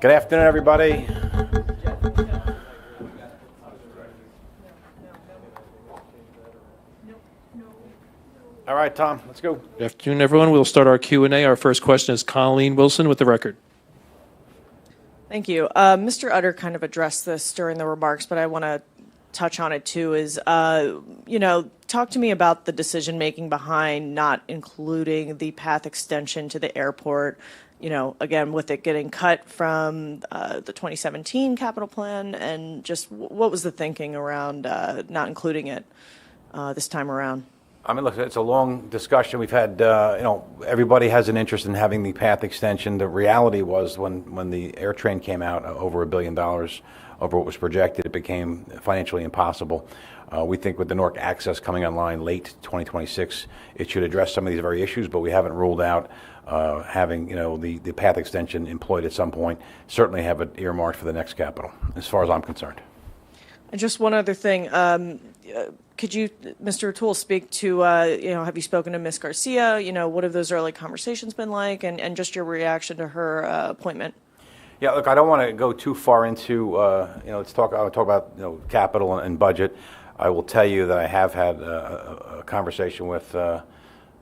Good afternoon, everybody. All right, Tom, let's go. Good afternoon, everyone. We'll start our Q&A. Our first question is Colleen Wilson with the record. Thank you. Mr. Utter kind of addressed this during the remarks, but I want to touch on it too, is, talk to me about the decision-making behind not including the path extension to the airport, again, with it getting cut from the 2017 capital plan, and just what was the thinking around not including it this time around? I mean, look, it's a long discussion. We've had, everybody has an interest in having the path extension. The reality was when the air train came out over $1 billion over what was projected, it became financially impossible. We think with the Newark access coming online late 2026, it should address some of these very issues, but we haven't ruled out having, the path extension employed at some point. Certainly have it earmarked for the next capital, as far as I'm concerned. And just one other thing. Could you, Mr. O'Toole, speak to, have you spoken to Ms. Garcia? What have those early conversations been like, and just your reaction to her appointment? Yeah, look, I don't want to go too far into, I'll talk about, capital and budget. I will tell you that I have had a conversation with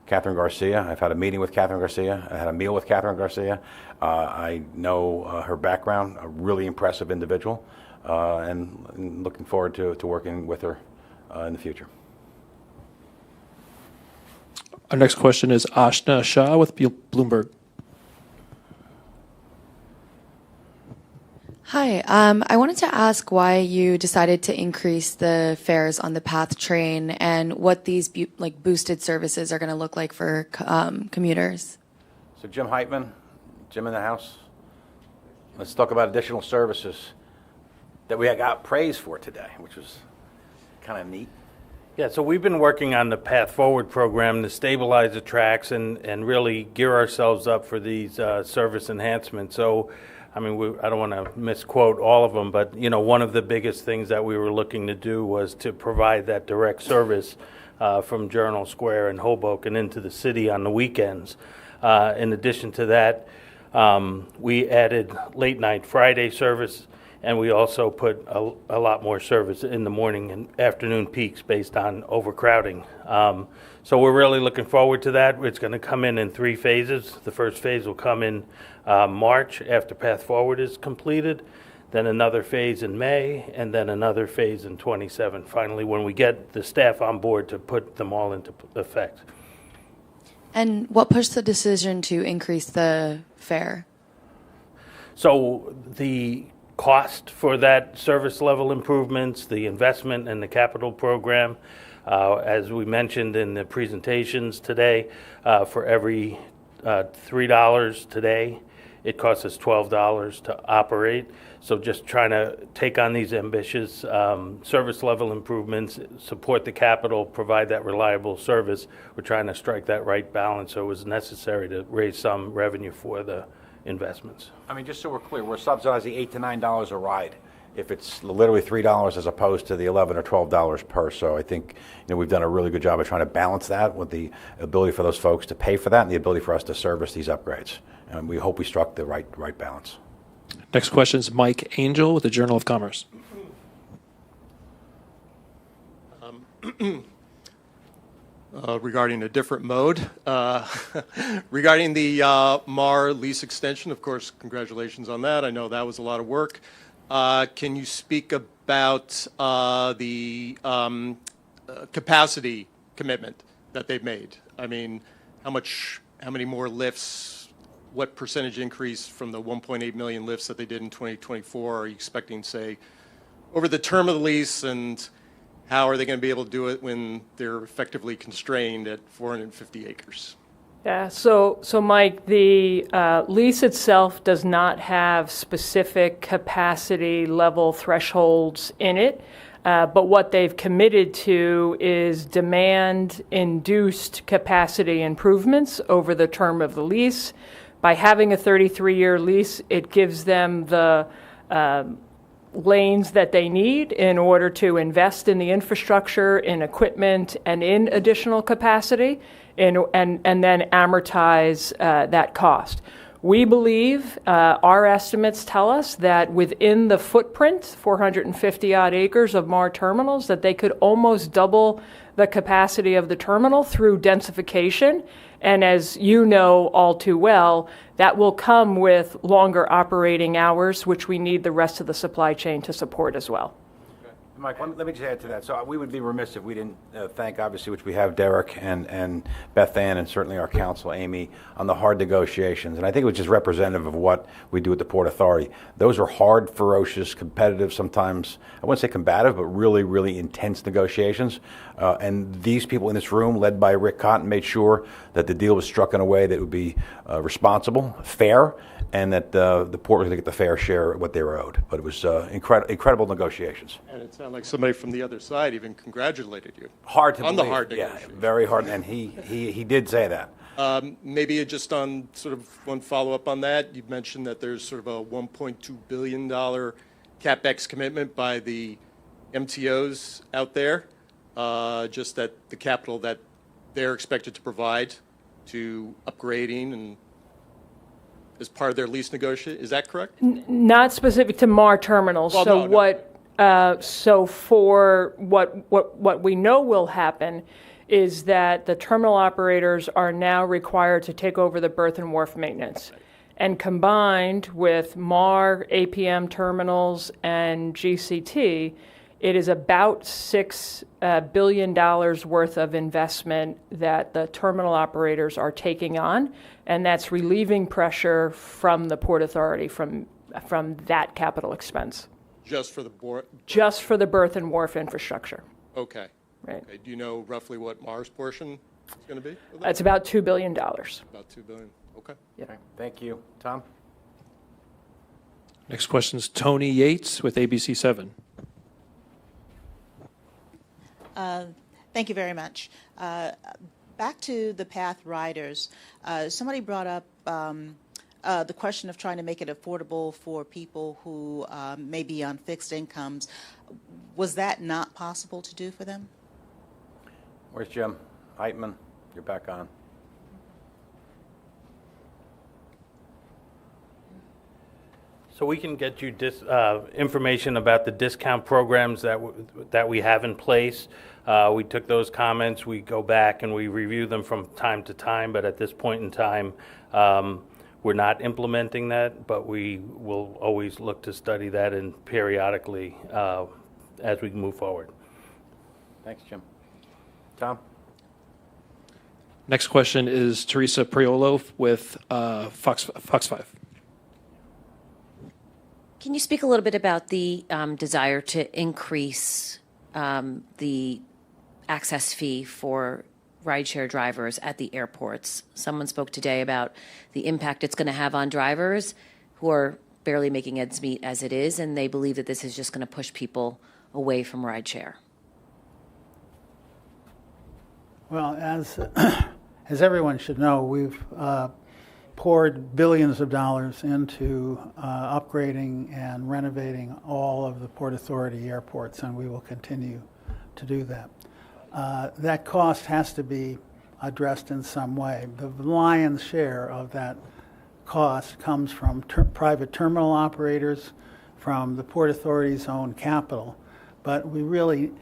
Catherine Garcia. I've had a meeting with Catherine Garcia. I had a meal with Catherine Garcia. I know her background, a really impressive individual, and looking forward to working with her in the future. Our next question is Ashna Shah with Bloomberg. Hi, I wanted to ask why you decided to increase the fares on the PATH train and what these boosted services are going to look like for commuters. So Jim Heitman, Jim in the house, let's talk about additional services that we got praise for today, which was kind of neat. Yeah, so we've been working on the Path Forward program to stabilize the tracks and really gear ourselves up for these service enhancements. So, I mean, I don't want to misquote all of them, but, one of the biggest things that we were looking to do was to provide that direct service from Journal Square and Hoboken into the city on the weekends. In addition to that, we added late night Friday service, and we also put a lot more service in the morning and afternoon peaks based on overcrowding. So we're really looking forward to that. It's going to come in 3 phases. The first phase will come in March after Path Forward is completed, then another phase in May, and then another phase in 27, finally, when we get the staff on board to put them all into effect. And what pushed the decision to increase the fare? So the cost for that service level improvements, the investment in the capital program, as we mentioned in the presentations today, for every $3 today, it costs us $12 to operate. So just trying to take on these ambitious service level improvements, support the capital, provide that reliable service. We're trying to strike that right balance, so it was necessary to raise some revenue for the investments. I mean, just so we're clear, we're subsidizing $8 to $9 a ride if it's literally $3 as opposed to the $11 or $12 per. So I think we've done a really good job of trying to balance that with the ability for those folks to pay for that and the ability for us to service these upgrades. And we hope we struck the right balance. Next question is Mike Angel with the Journal of Commerce. Regarding a different mode, regarding the MAR lease extension, of course, congratulations on that. I know that was a lot of work. Can you speak about the capacity commitment that they've made? I mean, how many more lifts, what percentage increase from the 1.8 million lifts that they did in 2024 are you expecting, say, over the term of the lease, and how are they going to be able to do it when they're effectively constrained at 450 acres? Yeah, so Mike, the lease itself does not have specific capacity level thresholds in it, but what they've committed to is demand-induced capacity improvements over the term of the lease. By having a 33-year lease, it gives them the lanes that they need in order to invest in the infrastructure, in equipment, and in additional capacity, and then amortize that cost. We believe, our estimates tell us that within the footprint, 450 odd acres of MAR terminals, that they could almost double the capacity of the terminal through densification. And as you know all too well, that will come with longer operating hours, which we need the rest of the supply chain to support as well. Mike, let me just add to that. So we would be remiss if we didn't thank, obviously, which we have Derek and Beth Ann and certainly our counsel, Amy, on the hard negotiations. And I think it was just representative of what we do at the Port Authority. Those are hard, ferocious, competitive, sometimes, I wouldn't say combative, but really, really intense negotiations. And these people in this room, led by Rick Cotton, made sure that the deal was struck in a way that would be responsible, fair, and that the port was going to get the fair share of what they were owed. But it was incredible negotiations. And it sounded like somebody from the other side even congratulated you. Hard to on believe. the hard Yeah, negotiations. very hard, and he did say that. Maybe just on sort of one follow-up on that, you mentioned that there's sort of a $1.2 billion CapEx commitment by the MTOs out there, just that the capital that they're expected to provide to upgrading and as part of their lease negotiation. Is that correct? Not specific to MAR terminals. Well, so no. so for what we know will happen is that the terminal operators are now required to take over the berth and wharf maintenance. And combined with MAR, APM terminals, and GCT, it is about $6 billion worth of investment that the terminal operators are taking on, and that's relieving pressure from the Port Authority from that capital expense. Just for the board? Just for the berth and wharf infrastructure. Okay. Right. Okay. Do you know roughly what Mars portion is going to be? It's about $2 billion. About $2 billion. Okay. Okay, thank you. Tom? Next question is Tony Yates with ABC7. Thank you very much. Back to the Path riders. Somebody brought up the question of trying to make it affordable for people who may be on fixed incomes. Was that not possible to do for them? Where's Jim? Heitman, you're back on. So we can get you information about the discount programs that we have in place. We took those comments, we go back and we review them from time to time, but at this point in time, we're not implementing that, but we will always look to study that and periodically as we move forward. Thanks, Jim. Tom? Next question is Teresa Priolo with Fox 5. Can you speak a little bit about the desire to increase the access fee for rideshare drivers at the airports? Someone spoke today about the impact it's going to have on drivers who are barely making ends meet as it is, and they believe that this is just going to push people away from rideshare. Well, as everyone should know, we've poured billions of dollars into upgrading and renovating all of the Port Authority airports, and we will continue to do that. That cost has to be addressed in some way. The lion's share of that cost comes from private terminal operators, from the Port Authority's own capital, but we really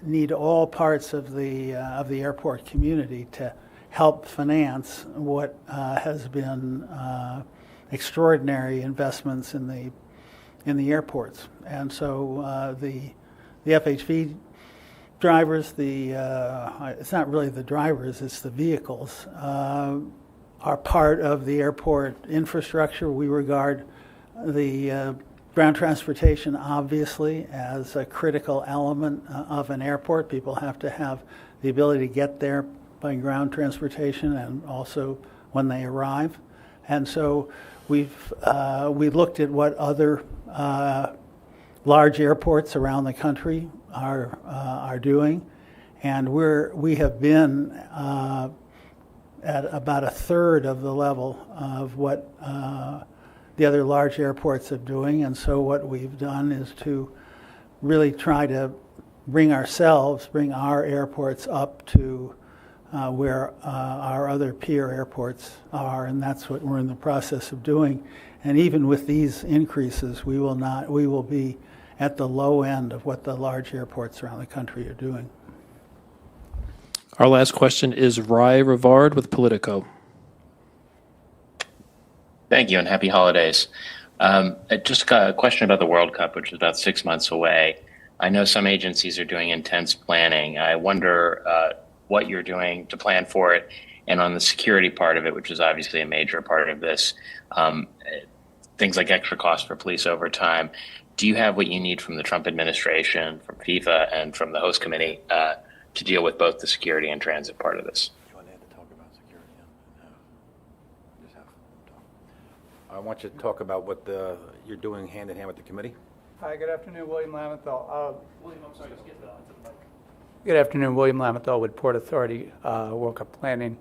need all parts of the airport community to help finance what has been extraordinary investments in the airports. And so the FHV drivers, it's not really the drivers, it's the vehicles, are part of the airport infrastructure. We regard the ground transportation, obviously, as a critical element of an airport. People have to have the ability to get there by ground transportation and also when they arrive. And so we looked at what other large airports around the country are doing, and we have been at about a third of the level of what the other large airports are doing. And so what we've done is to really try to bring our airports up to where our other peer airports are, and that's what we're in the process of doing. And even with these increases, we will be at the low end of what the large airports around the country are doing. Our last question is Ry Rivard with Politico. Thank you, and happy holidays. Just a question about the World Cup, which is about 6 months away. I know some agencies are doing intense planning. I wonder what you're doing to plan for it, and on the security part of it, which is obviously a major part of this, things like extra costs for police overtime. Do you have what you need from the Trump administration, from FIFA, and from the host committee to deal with both the security and transit part of this? I want you to talk about what you're doing hand in hand with the committee. Hi, good afternoon, William Lamenthal. Good afternoon, William Lamenthal with Port Authority World Cup Planning.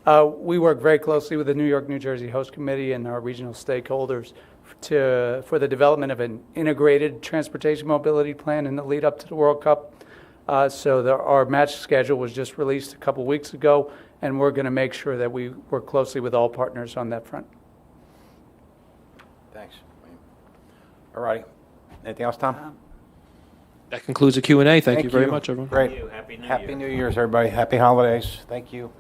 We work very closely with the New York, New Jersey Host Committee and our regional stakeholders for the development of an integrated transportation mobility plan in the lead up to the World Cup. Our match schedule was just released a couple weeks ago, and we're going to make sure that we work closely with all partners on that front. Thanks. All righty. Anything else, Tom? That concludes the Q&A. Thank you very much, everyone. Great. Happy New Year's, everybody. Happy holidays. Thank you.